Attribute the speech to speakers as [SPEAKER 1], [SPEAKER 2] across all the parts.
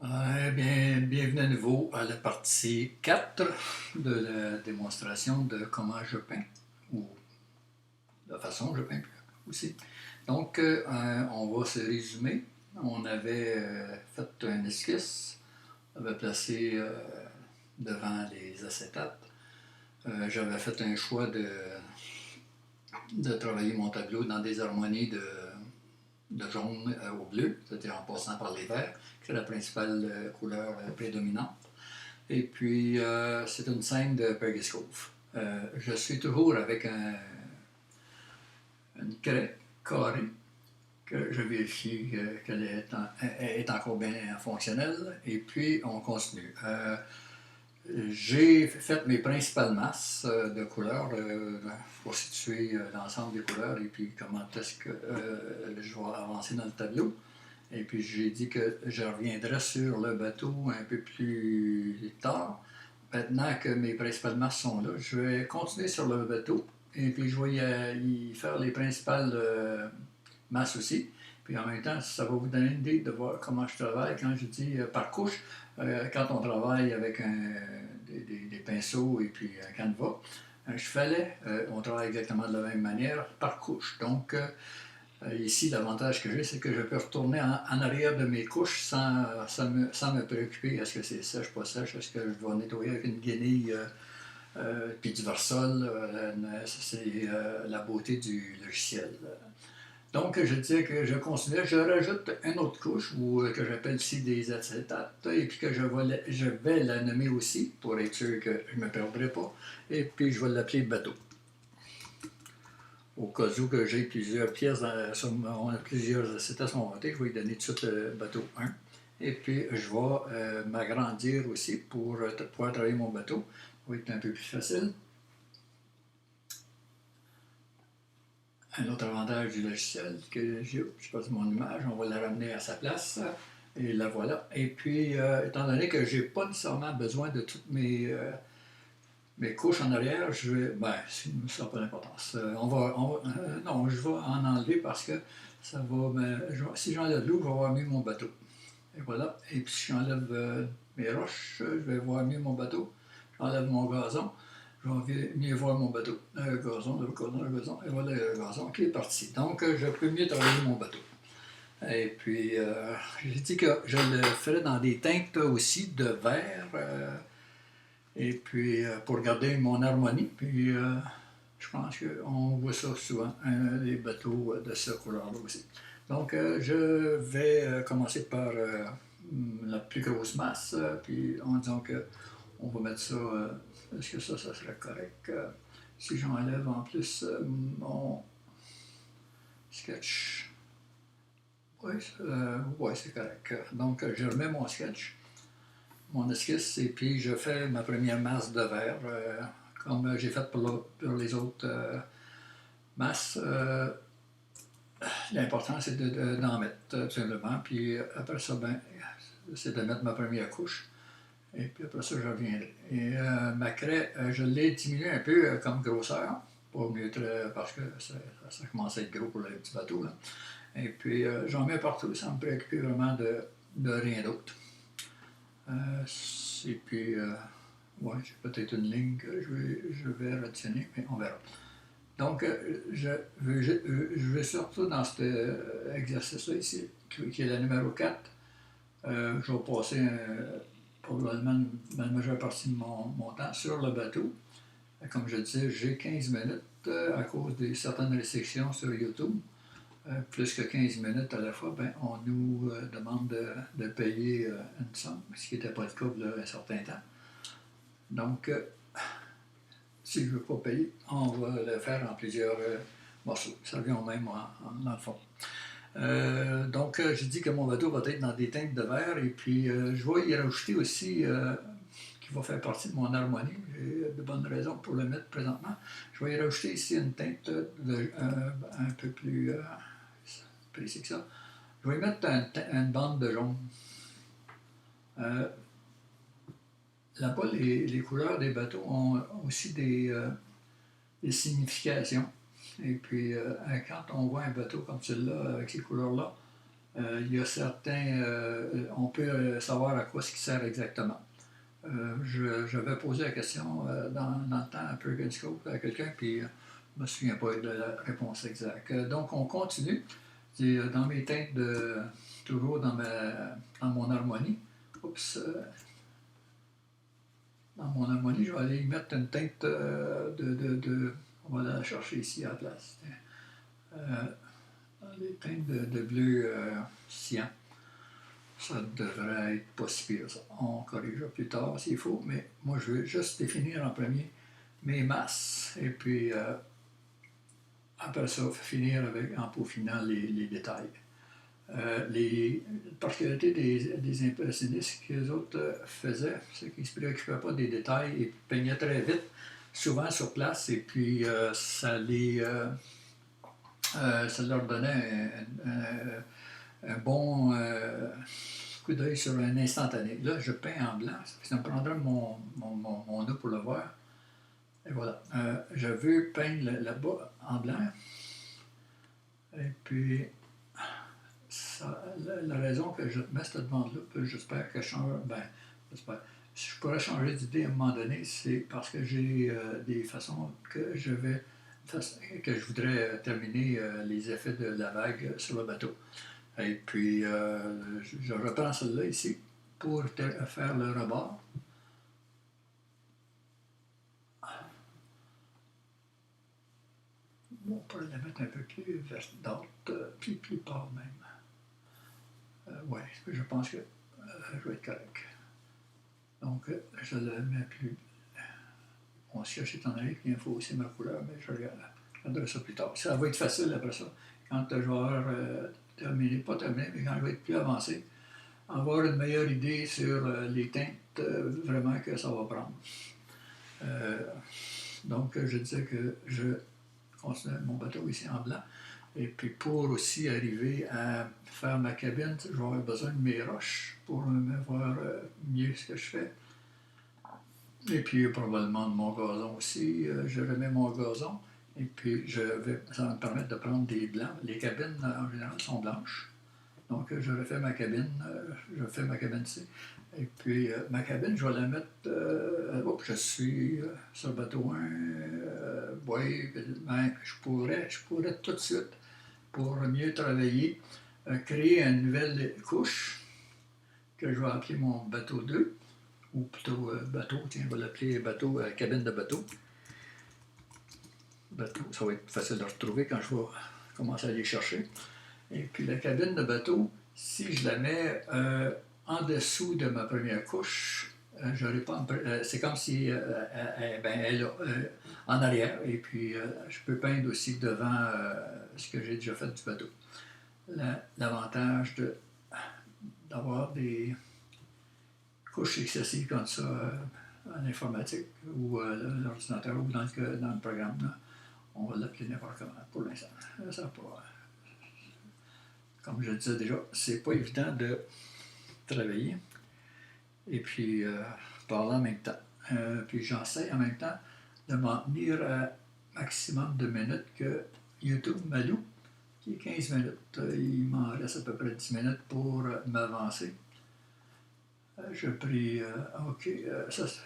[SPEAKER 1] Bienvenue à nouveau à la partie 4 de la démonstration de comment je peins, ou de la façon dont je peins aussi. Donc, on va se résumer. On avait fait un esquisse, on avait placé devant les acétates. J'avais fait un choix de travailler mon tableau dans des harmonies de jaune au bleu, c'est-à-dire en passant par les verts, qui est la principale couleur prédominante. Et puis, c'est une scène de Peggy's Cove. Je suis toujours avec une craie carrée que je vérifie qu'elle est encore bien fonctionnelle. Et puis, on continue. J'ai fait mes principales masses de couleurs pour situer l'ensemble des couleurs et puis comment est-ce que je vais avancer dans le tableau. Et puis j'ai dit que je reviendrai sur le bateau un peu plus tard. Maintenant que mes principales masses sont là, je vais continuer sur le bateau et puis je vais y faire les principales masses aussi. Puis en même temps, ça va vous donner une idée de voir comment je travaille quand je dis par couche. Quand on travaille avec des pinceaux et puis un canevas, un chevalet, on travaille exactement de la même manière par couche. Donc, ici, l'avantage que j'ai, c'est que je peux retourner en arrière de mes couches sans me préoccuper. Est-ce que c'est sèche, pas sèche? Est-ce que je dois nettoyer avec une guenille puis du Varsol? C'est la beauté du logiciel. Donc, je disais que je continue. Je rajoute une autre couche que j'appelle ici des acétates et puis que je vais la nommer aussi pour être sûr que je ne me perdrai pas. Et puis, je vais l'appeler bateau. Au cas où que j'ai plusieurs pièces, on a plusieurs acétates sur mon côté, je vais lui donner tout de suite le bateau 1. Et puis, je vais m'agrandir aussi pour pouvoir travailler mon bateau. Ça va être un peu plus facile. Un autre avantage du logiciel que j'ai, je passe mon image, on va la ramener à sa place. Et la voilà. Et puis, étant donné que je n'ai pas nécessairement besoin de toutes mes couches en arrière, ça n'a pas d'importance. Non, je vais en enlever parce que ça va si j'enlève l'eau, je vais voir mieux mon bateau. Et voilà. Et puis si j'enlève mes roches, je vais voir mieux mon bateau. J'enlève mon gazon, je vais mieux voir mon bateau. Le gazon, et voilà le gazon qui est parti. Donc, je peux mieux travailler mon bateau. Et puis, j'ai dit que je le ferais dans des teintes aussi de vert. Et puis, pour garder mon harmonie. Puis, je pense qu'on voit ça souvent, les bateaux de cette couleur-là aussi. Donc, je vais commencer par la plus grosse masse, puis en disant qu'on va mettre ça, est-ce que ça serait correct? Si j'enlève en plus mon sketch, oui, c'est correct. Donc, je remets mon sketch, mon esquisse, et puis je fais ma première masse de verre, comme j'ai fait pour les autres masses. L'important, c'est d'en mettre, tout simplement. Puis après ça, c'est de mettre ma première couche. Et puis après ça, je reviendrai. Et ma craie, je l'ai diminuée un peu comme grosseur, pour mieux parce que ça commence à être gros pour le petit bateau. Là. Et puis j'en mets partout, sans me préoccuper vraiment de rien d'autre. Et puis, ouais, j'ai peut-être une ligne que je vais additionner, mais on verra. Donc, je vais surtout dans cet exercice-là ici, qui est la numéro 4. Je vais passer probablement la majeure partie de mon temps sur le bateau. Comme je disais, j'ai 15 minutes à cause de certaines restrictions sur YouTube. Plus que 15 minutes à la fois, on nous demande de payer une somme, ce qui n'était pas le cas il y a un certain temps. Donc, si je ne veux pas payer, on va le faire en plusieurs morceaux. Ça revient au même dans le fond. Donc, j'ai dit que mon bateau va être dans des teintes de verre et puis je vais y rajouter aussi, qui va faire partie de mon harmonie. J'ai de bonnes raisons pour le mettre présentement. Je vais y rajouter ici une teinte un peu plus précis que ça. Je vais y mettre une bande de jaune. Là-bas, les couleurs des bateaux ont aussi des significations. Et puis, quand on voit un bateau comme celui-là, avec ces couleurs-là, Il y a certains, on peut savoir à quoi ce qui sert exactement. J'avais posé la question dans le temps à Perkinscope à quelqu'un, puis je ne me souviens pas de la réponse exacte. Donc, on continue. Dans mes teintes, toujours dans mon harmonie. Oups. Dans mon harmonie, je vais aller y mettre une teinte on va la chercher ici à la place. Les teintes de bleu cyan. Ça devrait être pas si pire, ça. On corrigera plus tard s'il faut, mais moi je veux juste définir en premier mes masses et puis après ça, finir avec en peaufinant les détails. Les particularités des impressionnistes que les autres faisaient, c'est qu'ils ne se préoccupaient pas des détails et peignaient très vite, souvent sur place, et puis ça leur donnait un bon coup d'œil sur un instantané. Là, je peins en blanc, ça me prendra mon eau pour le voir. Et voilà. Je veux peindre là-bas en blanc. Et puis, la raison que je mets cette demande-là, j'espère que je change. Ben, j'espère. Si je pourrais changer d'idée à un moment donné, c'est parce que j'ai des façons que je voudrais terminer les effets de la vague sur le bateau. Et puis, je reprends celle-là ici pour faire le rebord. On pourrait la mettre un peu plus verdâtre, plus pâle même. Oui, je pense que je vais être correct. Donc, je le mets plus. Mon siège est en arrière, puis il faut aussi ma couleur, mais je regarderai ça plus tard. Ça va être facile après ça. Quand je vais avoir terminé, pas terminé, mais quand je vais être plus avancé, avoir une meilleure idée sur les teintes vraiment que ça va prendre. Donc, je disais que je continue mon bateau ici en blanc. Et puis, pour aussi arriver à faire ma cabine, je vais avoir besoin de mes roches pour voir mieux ce que je fais. Et puis, probablement de mon gazon aussi. Je remets mon gazon. Et puis, ça va me permettre de prendre des blancs. Les cabines, en général, sont blanches. Donc, je refais ma cabine. Je fais ma cabine ici. Et puis, ma cabine, je vais la mettre. Je suis sur le bateau 1. Oui, ben, je pourrais tout de suite, pour mieux travailler, créer une nouvelle couche que je vais appeler mon bateau 2. Ou plutôt bateau, tiens, on va l'appeler bateau, cabine de bateau. Bateau, ça va être facile de retrouver quand je vais commencer à aller chercher. Et puis la cabine de bateau, si je la mets en dessous de ma première couche, j'aurais pas, c'est comme si elle est là, en arrière. Et puis je peux peindre aussi devant ce que j'ai déjà fait du bateau. L'avantage d'avoir des couches excessives comme ça en informatique ou l'ordinateur ou dans le programme, là, on va l'appeler n'importe comment pour l'instant. Ça pas, comme je le disais déjà, c'est pas évident de travailler et puis parler en même temps. Puis j'essaie en même temps de m'en tenir à maximum de minutes que YouTube m'alloue, qui est 15 minutes. Il m'en reste à peu près 10 minutes pour m'avancer. Je pris, OK,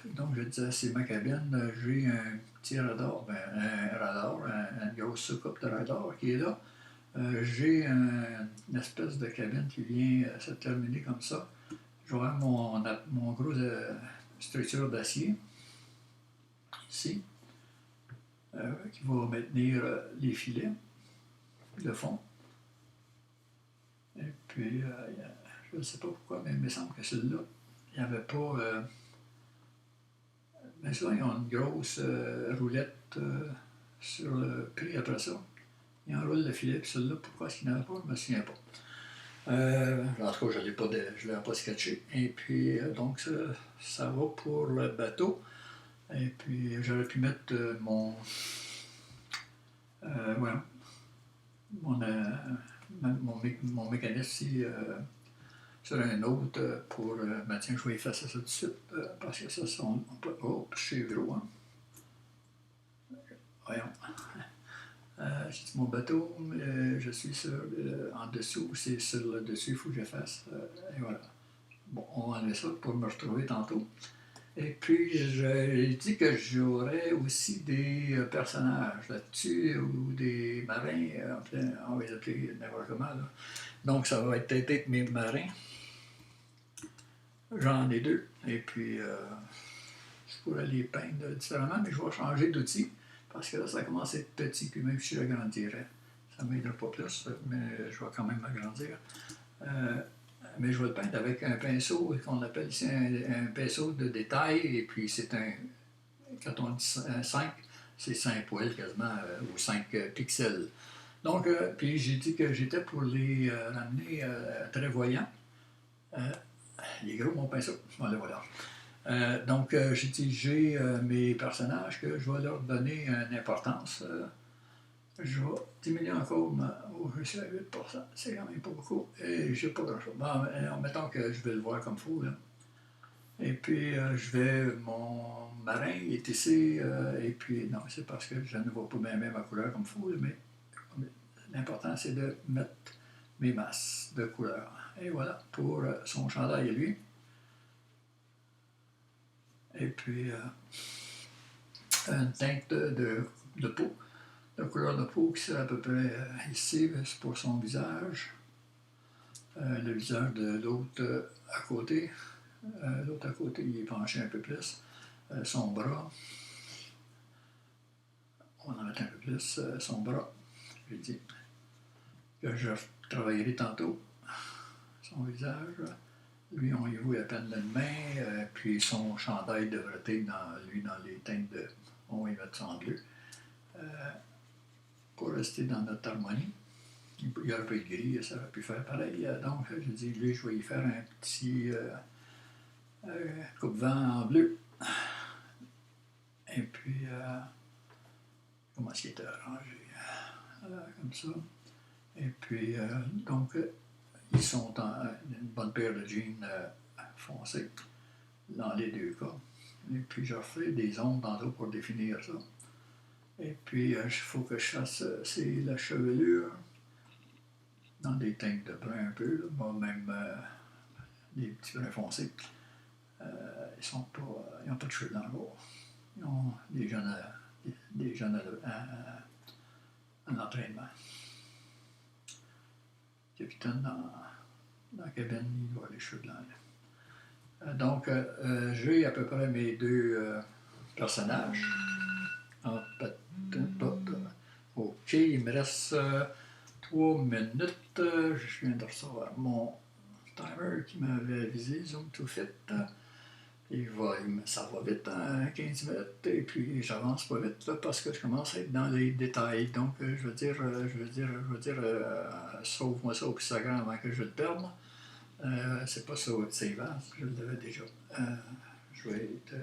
[SPEAKER 1] donc je disais, c'est ma cabine, j'ai un petit radar, une grosse soucoupe de radar qui est là. J'ai une espèce de cabine qui vient se terminer comme ça. Je vais avoir mon gros structure d'acier, ici, qui va maintenir les filets, le fond. Et puis, je ne sais pas pourquoi, mais il me semble que celui-là, il n'y avait pas. Mais souvent, ils ont une grosse roulette sur le prix après ça. Ils enroulent le filet, puis celui-là, pourquoi est-ce qu'il n'y en avait pas, je ne me souviens pas. En tout cas, je ne l'ai pas sketché. Et puis, donc, ça va pour le bateau. Et puis, j'aurais pu mettre mon mécanisme ici sur un autre pour. Tiens, je vais effacer ça tout de suite parce que ça, on peut. Oh, c'est gros, hein. Voyons. J'ai dit, mon bateau, je suis en dessous, c'est sur le dessus, il faut que je fasse. Et voilà. Bon, on va enlever ça pour me retrouver tantôt. Et puis, j'ai dit que j'aurais aussi des personnages là-dessus, ou des marins, on va les appeler n'importe comment. Là. Donc, ça va être mes marins. J'en ai deux. Et puis, je pourrais les peindre différemment, mais je vais changer d'outil. Parce que là, ça commence à être petit, puis même si j'agrandirais, ça ne m'aidera pas plus, mais je vais quand même m'agrandir. Mais je vais le peindre avec un pinceau qu'on appelle ici un pinceau de détail, et puis c'est un, quand on dit 5, c'est 5 poils quasiment, ou 5 pixels. Donc, puis j'ai dit que j'étais pour les ramener très voyants. Il est gros mon pinceau, voilà, voilà. Donc, j'ai dit, j'ai mes personnages que je vais leur donner une importance. Je vais diminuer encore je suis à 8%, c'est quand même pas beaucoup, et j'ai pas grand-chose. Bon, mettons que je vais le voir comme fou, là. Et puis, mon marin est ici, et puis, non, c'est parce que je ne vois pas bien ma couleur comme fou, mais l'important, c'est de mettre mes masses de couleurs. Et voilà, pour son chandail à lui. Et puis, une teinte de peau. La couleur de peau qui sera à peu près ici, c'est pour son visage. Le visage de l'autre à côté. L'autre à côté, il est penché un peu plus. Son bras. On en met un peu plus. Son bras. J'ai dit que je travaillerai tantôt. Son visage. Lui, on y voit à peine une main. Puis son chandail devrait être dans les teintes de. On va y mettre ça en bleu. Pour rester dans notre harmonie. Il aurait pu être gris, ça aurait pu faire pareil. Donc, j'ai dit, lui, je vais y faire un petit coupe-vent en bleu. Et puis, comment est-ce qu'il était arrangé? Comme ça. Et puis, donc, ils sont en une bonne paire de jeans foncés dans les deux cas. Et puis, je refais des ondes dans l'eau pour définir ça. Et puis, il faut que je fasse, c'est la chevelure. Dans des teintes de brun un peu, là, même des petits bruns foncés. Ils n'ont pas de cheveux dans le bas. Ils ont des jeunes en entraînement. Le capitaine dans la cabine, il doit avoir les cheveux blancs. Donc, j'ai à peu près mes deux personnages. OK, il me reste 3 minutes. Je viens de recevoir mon timer qui m'avait avisé, Zoom to Fit. Ça va vite, 15 minutes, et puis j'avance pas vite là, parce que je commence à être dans les détails. Donc, je veux dire, sauve-moi ça au plus grand avant que je le perde. C'est pas ça, c'est vaste, je l'avais déjà. Je vais être.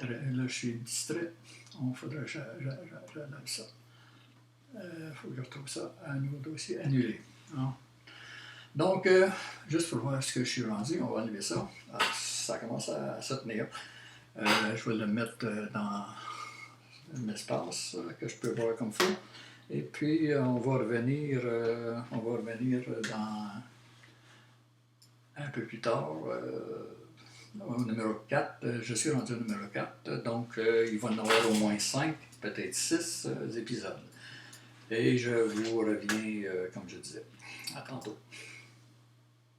[SPEAKER 1] Là, je suis distrait. Il faudrait que j'enlève ça. Il faut que je retrouve ça à un nouveau dossier annulé. Non. Donc, juste pour voir ce que je suis rendu, on va enlever ça. Alors, ça commence à se tenir. Je vais le mettre dans un espace que je peux voir comme il faut. Et puis, on va revenir dans un peu plus tard. Au numéro 4, je suis rendu au numéro 4, donc il va y en avoir au moins 5, peut-être 6 épisodes. Et je vous reviens, comme je disais. À tantôt.